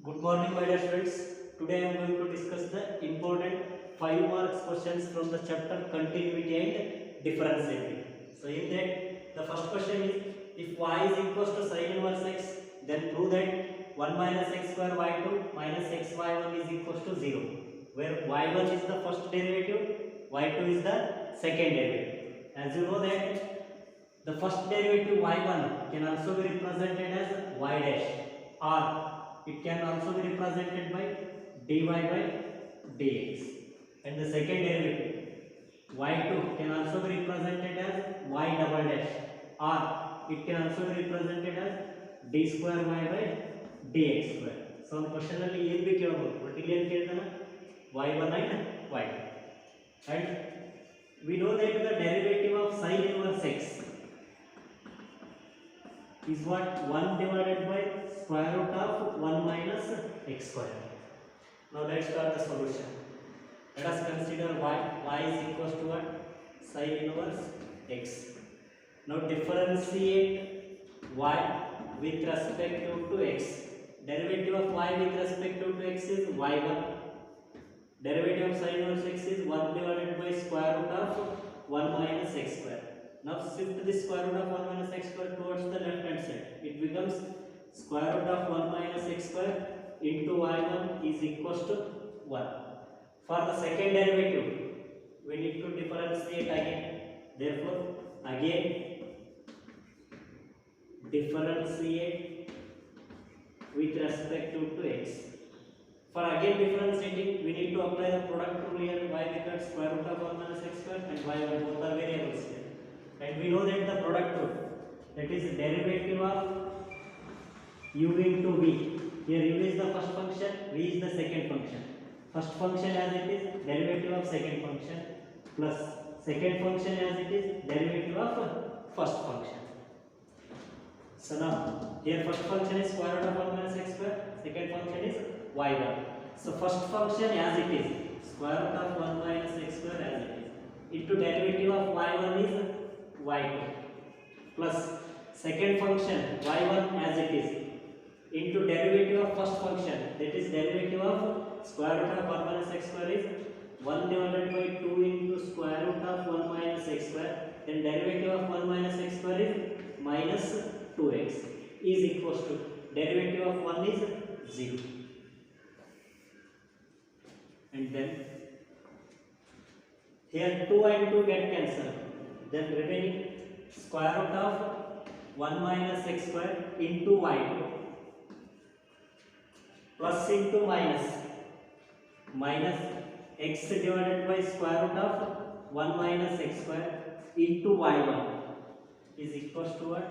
Good morning, my dear students. Today I am going to discuss the important 5 marks questions from the chapter Continuity and Differentiability. So, in that, the first question is, if y is equals to sin inverse x, then prove that 1 minus x square y2 minus x y1 is equals to 0, where y1 is the first derivative, y2 is the second derivative. As you know that the first derivative y1 can also be represented as y dash, or it can also be represented by dy by dx, and the second derivative y2 can also be represented as y double dash, or it can also be represented as d square y by dx square. So हम question ಅಲ್ಲಿ ಏನು भी ಕೇಳಬಹುದು, but ಇಲ್ಲಿ ಏನು ಕೇಳ್ತಾನೆ y1 and y2, and we know that the derivative of sin inverse x is what 1 divided by square root of 1 minus x square. Now let's start the solution. Let us consider y is equals to what? Sin inverse x. Now differentiate y with respect to x. Derivative of y with respect to x is y1. Derivative of sin inverse x is 1 divided by square root of 1 minus x square. Now shift the square root of 1 minus x square towards the left hand side. It becomes square root of 1 minus x square into y1 is equals to 1. For the second derivative, we need to differentiate again. Therefore, again differentiate with respect to x. For again differentiating, we need to apply the product rule here. Y becomes square root of 1 minus x square and y1, both are variables here. And we know that the product rule, that is derivative of u into v. Here u is the first function, v is the second function. First function as it is, derivative of second function, plus second function as it is, derivative of first function. So now here first function is square root of 1 minus x square, second function is y1. So first function as it is, square root of 1 minus x square as it is, into derivative of y1 is y2, plus second function y1 as it is, into derivative of first function, that is derivative of square root of 1 minus x square is 1 divided by 2 into square root of 1 minus x square, then derivative of 1 minus x square is minus 2x, is equals to derivative of 1 is 0, and then here 2 and 2 get cancelled, then remaining square root of 1 minus x square into y2, plus into minus x divided by square root of 1 minus x square into y1 is equals to what?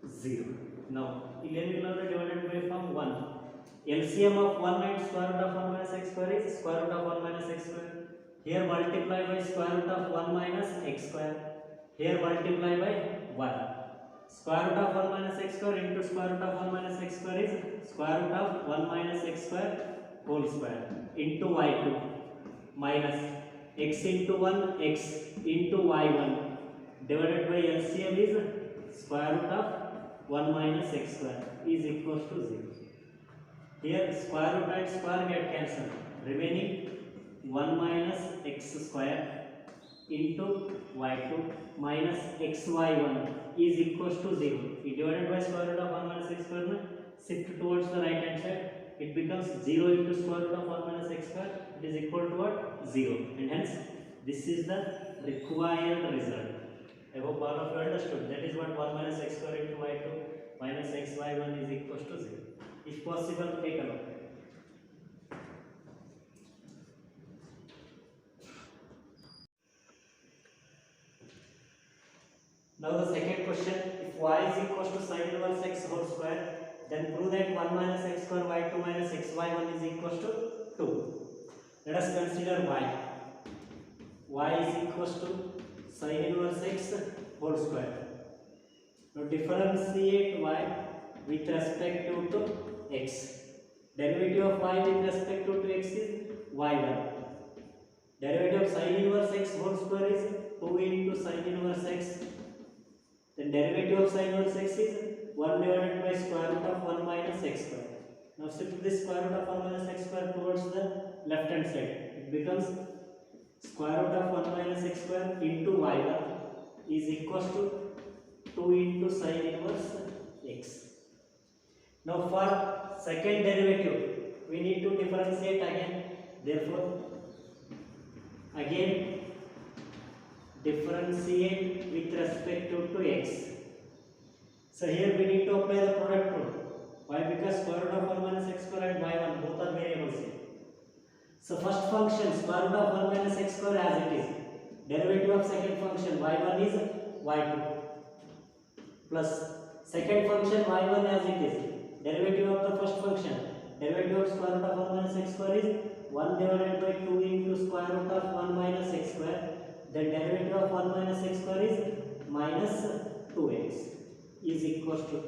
0. Now, divided by from 1. LCM of 1 and square root of 1 minus x square is square root of 1 minus x square. Here multiply by square root of 1 minus x square. Here multiply by 1. Square root of 1 minus x square into square root of 1 minus x square is square root of 1 minus x square whole square into y2 minus x into 1 x into y1 divided by LCM is square root of 1 minus x square is equals to 0. Here square root and square get cancelled, remaining 1 minus x square into y2 minus xy1 is equals to 0. We divided by square root of 1 minus x square, shift towards the right hand side, it becomes 0 into square root of 1 minus x square, it is equal to what? 0, and hence this is the required result. I hope all of you understood. That is what 1 minus x square into y2 minus xy1 is equals to 0. If possible, take a look. Now the second question, if y is equals to sin inverse x whole square, then prove that 1 minus x square y2 minus xy1 is equals to 2. Let us consider y. Y is equals to sin inverse x whole square. Now differentiate y with respect to x. Derivative of y with respect to x is y1. Derivative of sin inverse x whole square is 2 into sin inverse x. Then derivative of sin inverse x is 1 divided by square root of 1 minus x square. Now shift this square root of 1 minus x square towards the left hand side. It becomes square root of 1 minus x square into y1 is equals to 2 into sin inverse x. Now for second derivative we need to differentiate again. Therefore again differentiate with respect to x. So here we need to apply the product rule. Why? Because square root of 1 minus x square and y1 both are variables here. So first function square root of 1 minus x square as it is. Derivative of second function y1 is y2 plus second function y1 as it is. Derivative of the first function. Derivative of square root of 1 minus x square is 1 divided by 2 into square root of 1 minus x square. Then derivative of 1 minus x square is minus 2x is equals to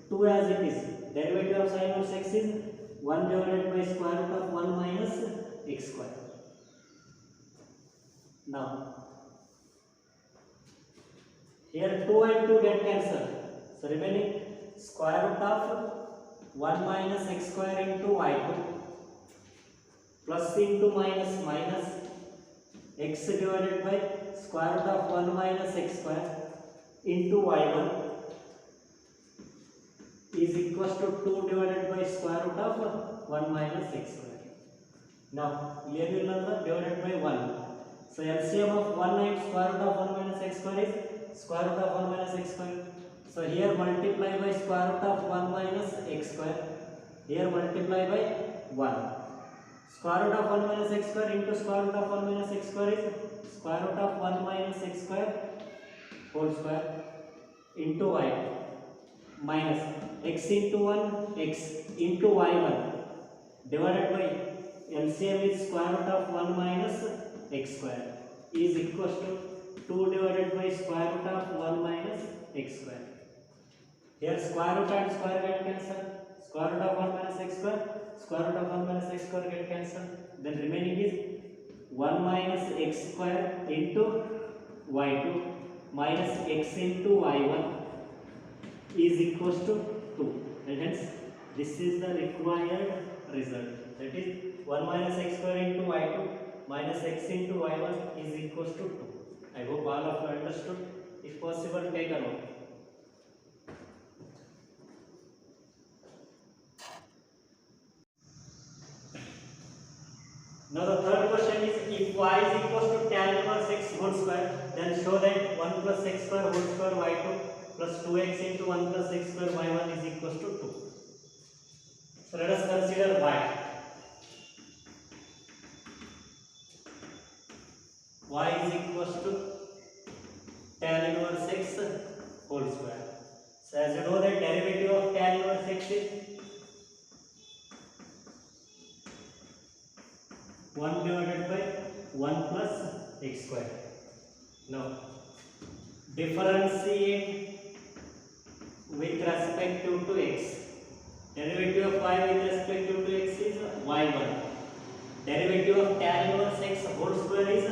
2 as it is. Derivative of sin inverse x is 1 divided by square root of 1 minus x square. Now here 2 and 2 get cancelled. So remaining square root of 1 minus x square into y2 plus into minus minus x divided by square root of 1 minus x square into y1 is equals to 2 divided by square root of 1 minus x square. Now here will be divided by 1. So LCM of 1 and square root of 1 minus x square is square root of 1 minus x square. So here multiply by square root of 1 minus x square. Here multiply by 1. Square root of 1 minus x square into square root of 1 minus x square is square root of 1 minus x square whole square into y minus x into 1 x into y1 divided by LCM is square root of 1 minus x square is equals to 2 divided by square root of 1 minus x square. Here square root and square get cancelled. Square root of 1 minus x square, square root of 1 minus x square get cancelled. Then remaining is 1 minus x square into y2 minus x into y1 is equals to 2. And hence this is the required result. That is 1 minus x square into y2 minus x into y1 is equals to 2. I hope all of you understood. If possible, take a note. Now the third question is, if y is equals to tan inverse x whole square, then show that 1 plus x square whole square y2 plus 2x into 1 plus x square y1 is equals to 2. So let us consider y. Y is equals to tan inverse x whole square. So as you know that derivative of tan inverse x is 1 divided by 1 plus x square. Now differentiate with respect to x. Derivative of y with respect to x is y1. Derivative of tan inverse x whole square is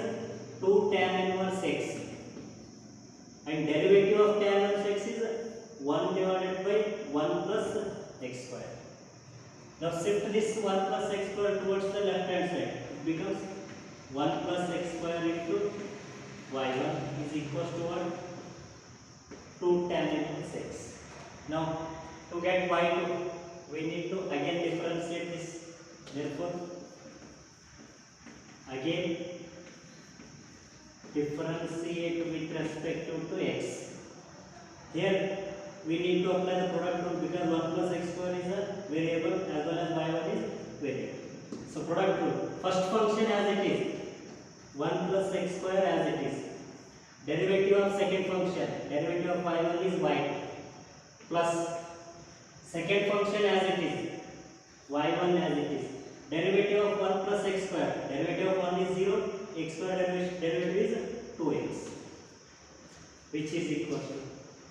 2 tan inverse x. And derivative of tan inverse x is 1 divided by 1 plus x square. Now shift this 1 plus x square towards the left hand side. It becomes 1 plus x square into y1 is equals to what? 2 tan inverse x. Now to get y2 we need to again differentiate this. Therefore again differentiate with respect to x. Here we need to apply the product rule because 1 plus x square is a variable as well as y1 is variable. So product rule, first function as it is, 1 plus x square as it is. Derivative of second function, derivative of y1 is y plus second function as it is, y1 as it is. Derivative of 1 plus x square, derivative of 1 is 0, x square derivative is 2x, which is equal to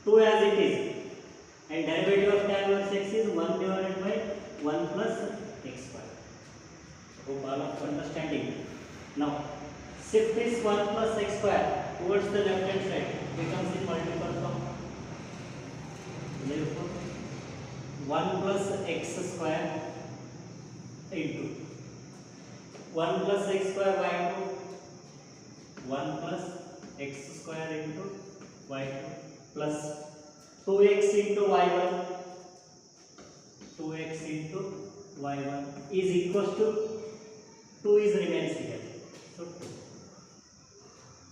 2 as it is, and derivative of tan inverse x is 1 divided by 1 plus x square. Hope all of you understanding. Now shift this 1 plus x square towards the left hand side, becomes in multiple form. Therefore 1 plus x square into 1 plus x square y2, 1 plus x square into y2 plus 2x into y1, 2x into y1 is equals to 2 is remains here. So 2.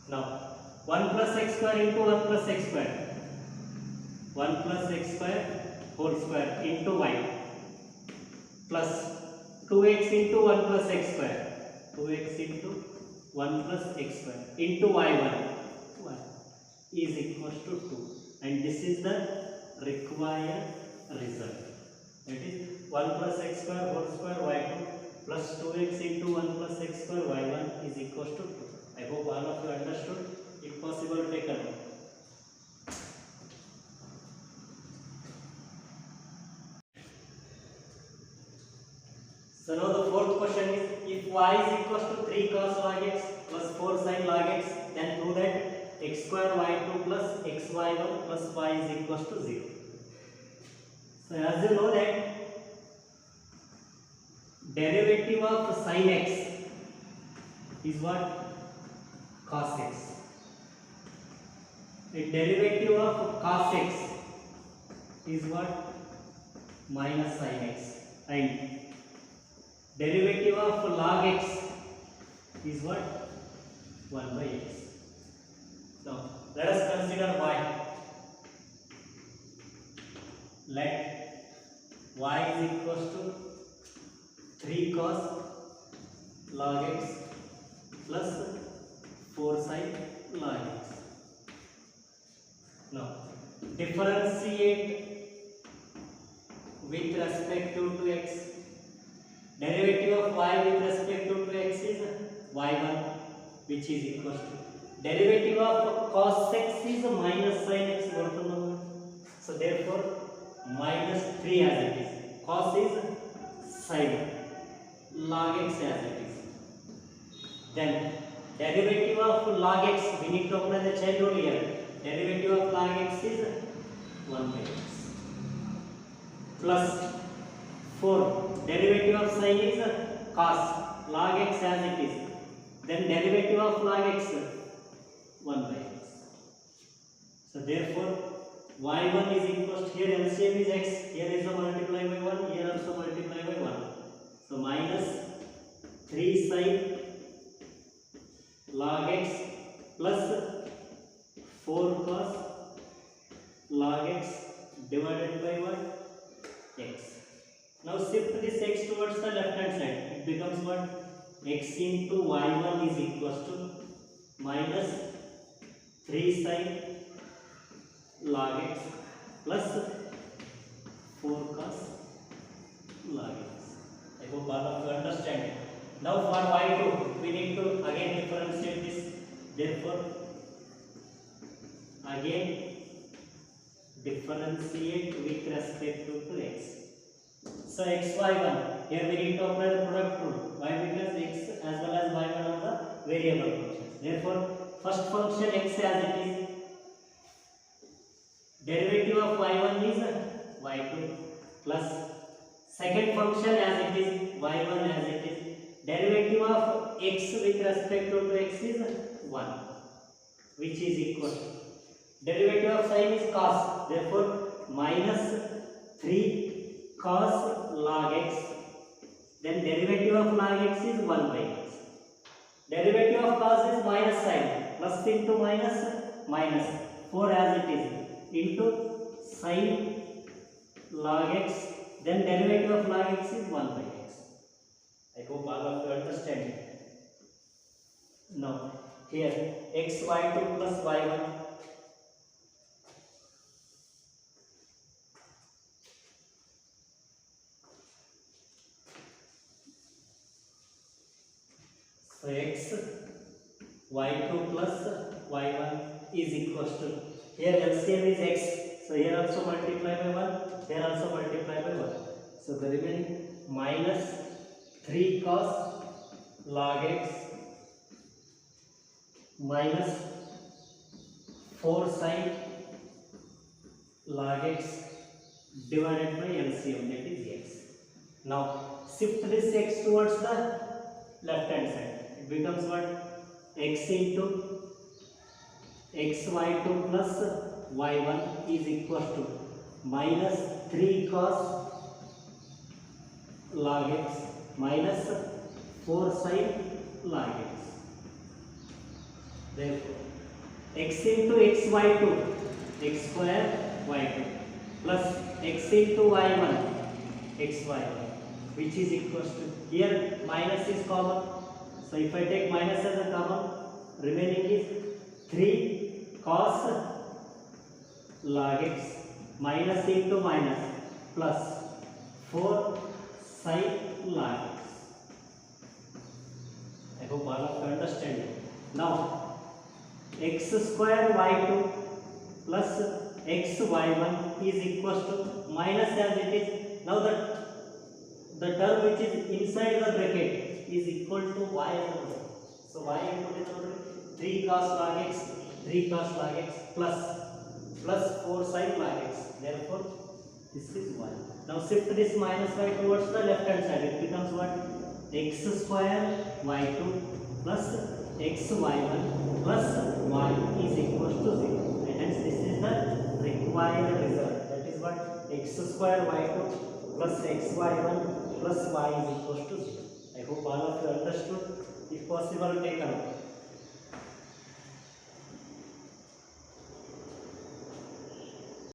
Now 1 plus x square into 1 plus x square, 1 plus x square whole square into y plus 2x into 1 plus x square, 2x into 1 plus x square into y1 is equals to 2, and this is the required result. That is 1 plus x square whole square y2 plus 2x into 1 plus x square y1 is equals to 2. I hope all of you understood. If possible, take a note. So now the fourth question is, if y is equals to 3 cos log x plus 4 sin log x, then prove that x square y2 plus xy1 plus y is equals to 0. So as you know that derivative of sin x is what? Cos x. The derivative of cos x is what? Minus sin x. And derivative of log x is what? 1 by x. Now let us consider y. Let y is equals to 3 cos log x plus 4 sin log x. Now differentiate with respect to x. Derivative of y with respect to x is y1, which is equals to derivative of cos x is minus sin x. So therefore minus 3 as it is. Cos is sin, log x as it is. Then derivative of log x, we need to apply the chain rule here. Derivative of log x is 1 by x plus 4. Derivative of sin is cos, log x as it is. Then derivative of log x 1 by x. So therefore y1 is equals to, here LCM is x, here is a multiply by 1, here also multiply by 1. So minus 3 sin log x plus 4 cos log x divided by what? X. Now shift this x towards the left hand side. It becomes what? X into y1 is equals to minus 3 sin log x plus 4 cos log x. I hope all of you understand. Now for y2, we need to again differentiate this. Therefore, again differentiate with respect to x. So xy1, here we need to apply the product rule. Why? Because x as well as y1 are the variable functions. Therefore, first function x as it is, derivative of y1 is y2 plus second function as it is y1 as it is, derivative of x with respect to x is 1, which is equal to derivative of sin is cos. Therefore, minus 3 cos log x. Then derivative of log x is 1 by x. Derivative of cos is minus sin, plus into minus minus 4 as it is into sin log x. Then derivative of log x is 1 by x. I hope all of you understand it. Now here xy2 plus y1. So x y2 plus y1 is equals to, here LCM is x, so here also multiply by 1, here also multiply by 1. So the remaining minus 3 cos log x minus 4 sin log x divided by LCM, that is x. Now shift this x towards the left hand side. It becomes what? X into xy2 plus y1 is equal to minus 3 cos log x minus 4 sin log x. Therefore, x into xy2, x square y2 plus x into y1, xy1, which is equals to, here minus is common. So if I take minus as a common, remaining is 3 cos log x minus into minus plus 4 sin log x. I hope all of you understand it. Now x square y2 plus x y1 is equals to minus as it is. Now the term which is inside the bracket is equal to y as the bracket. So y input is equal to 3 cos log x, 3 cos log x plus 4 sin log x. Therefore, this is y. Now shift this minus y towards the left hand side. It becomes what? X square y2 plus x y1 plus y is equal to 0. And hence this is the required result. That is what? X square y2 plus x y1 plus y is equal to 0. I hope all of you understood. If possible, take a note.